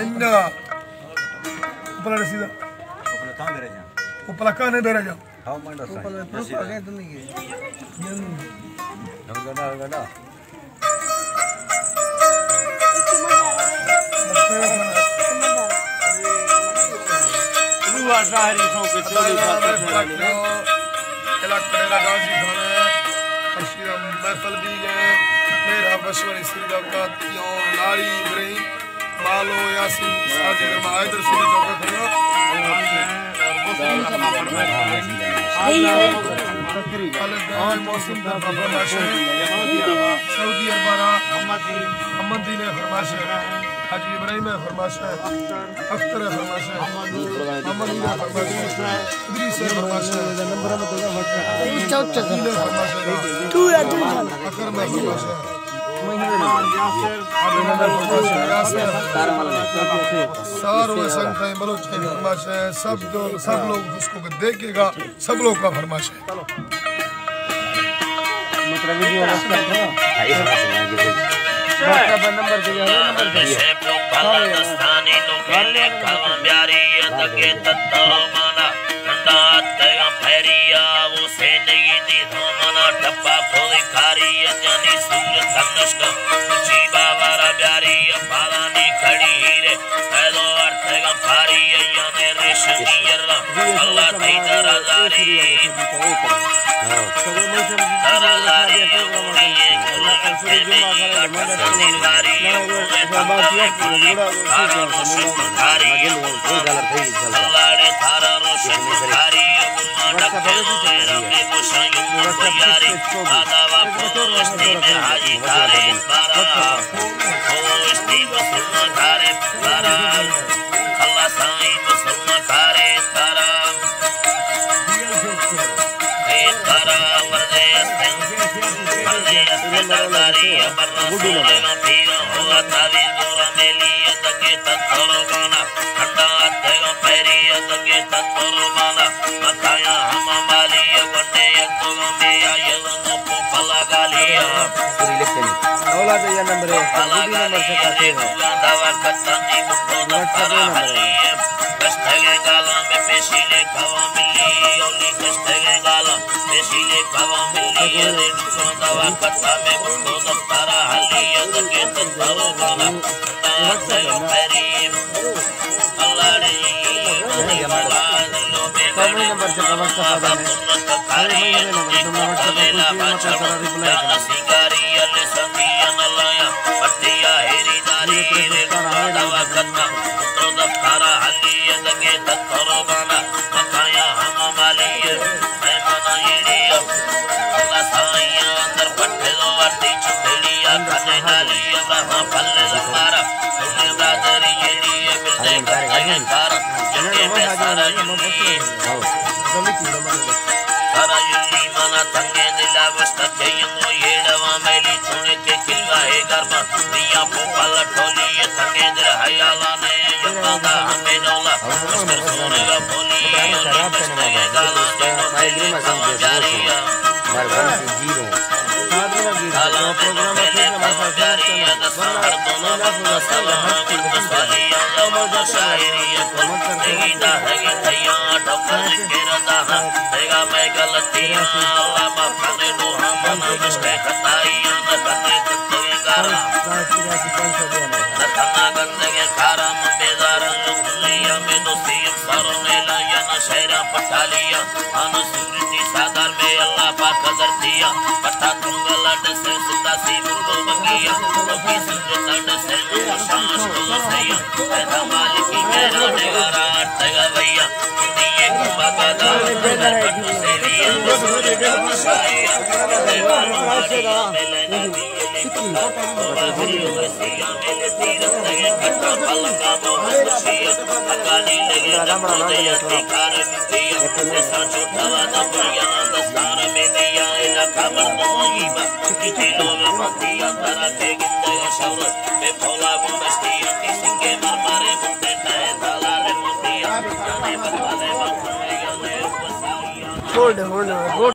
इन्ना ऊपर सीधा ऊपर कहाँ दे रहा हाँ मंडा ऊपर आगे तुम नहीं गए गड़ा शाहरी सौ के चोरी महफल भी गए मेरा बशवर श्री का नारी इब्राहिम मालो यासीन साजी इधर सुनी चौका खड़ा मौसम सऊदी अरबारा मोहम्मद ने फरमाश है हाजी इब्राहिम है फरमाश है अख्तर है फरमाश है मोहम्मद ने फरमाश है इदरीस है फरमाश है नंबर मत तू अकरम है फरमाश है सारों संग बलोच की फरमाश है सब लोग उसको देखेगा सब लोग का फरमाश है नंबर डब्बा खोली खारी जानी सूरत तनश्क जीवा वारा प्यारी पालानी खड़ी हीरे ऐलो अर्थ का फारी याने रेशमी यरला अल्लाह ती दराजारी दराजारी उड़िए कुलकते में निर्वारी थारा रोशन खारी अल्लाह ने थारा रोशन खारी यारी आदावा पोस्ती में हाजी तारे बारा पोस्ती मुसलमान तारे बारा अल्लाह साईं मुसलमान तारे तारा हे तारा मर्दे तारी अमरना सोने में पीरा हुआ ताली दूरा मेली अदके तत्थरो गाना ठंडा अदके पैरी अदके तत्थरो गाना मताया हम माली वंडे यत्तों में आये वंदो पोपला गालिया पूरी लिखते नहीं औलाद ये नंबर है नंबर से काटे हैं दावा कत्तानी मुट्ठो दफ्तरा हलिए कष्टगे गाला में पेशीले खावा मिली ओली कष्टगे गाला पेशीले खावा मिली रे नुसो दावा कत्ता में मुट्ठो दफ्तरा हलिए दके तत्थरो गाना ताते पैरी अल्लाह रे नंबर से वक्त पता है अरे नंबर पवेला बाचा जाना सिंगारी अल्ले संगियन लाया पट्टिया हेरी दारी रे दावा करना तो दफ्तारा हलिए दगे तत्थरो गाना मकाया हम मालिए मेहमाना येरिया अल्लाह साईं अंदर पट्टे दो अट्टी चुपड़िया कने डालिया वहां पल्ले हमारा सुने ब्रादरी येरिया मिलते कहे तारा जने में सारा सारा युली मना तंगे दिला वस्ता चयंगो येडवा मैली थोने के किलवा है गरमा दिया पोपल ठोली ये तंगे दिल हयाला ने यमादा हमें नौला मस्कर सोने का बोली ओली कष्टे गाला जेनो मैली खावा जारिया गाला में नो पहले खावा जारिया दसा हर दोनों बंदा सवा गुर्द सालिया लवा शायरिया को नगीदा हगी थैया डॉक्टर के रदा देगा मैं गलतियां अल्लाह माफ करे दो हम नमस्ते खताइयां न करने तुझे गारा नथना गंदगे खारा बेदार लुलिया में दोस्ती सारों ने लाया न शहरा पटालिया अन सूरती सादर में अल्लाह पाक कदर दिया पता तुंगल से सुदा सी मुर्दो बगिया तो की सुरत से शांस को सैया पैदा मालिक की मेरा नेगारा अटगा भैया दिए कुबा का पट्टू से लिया Hold on.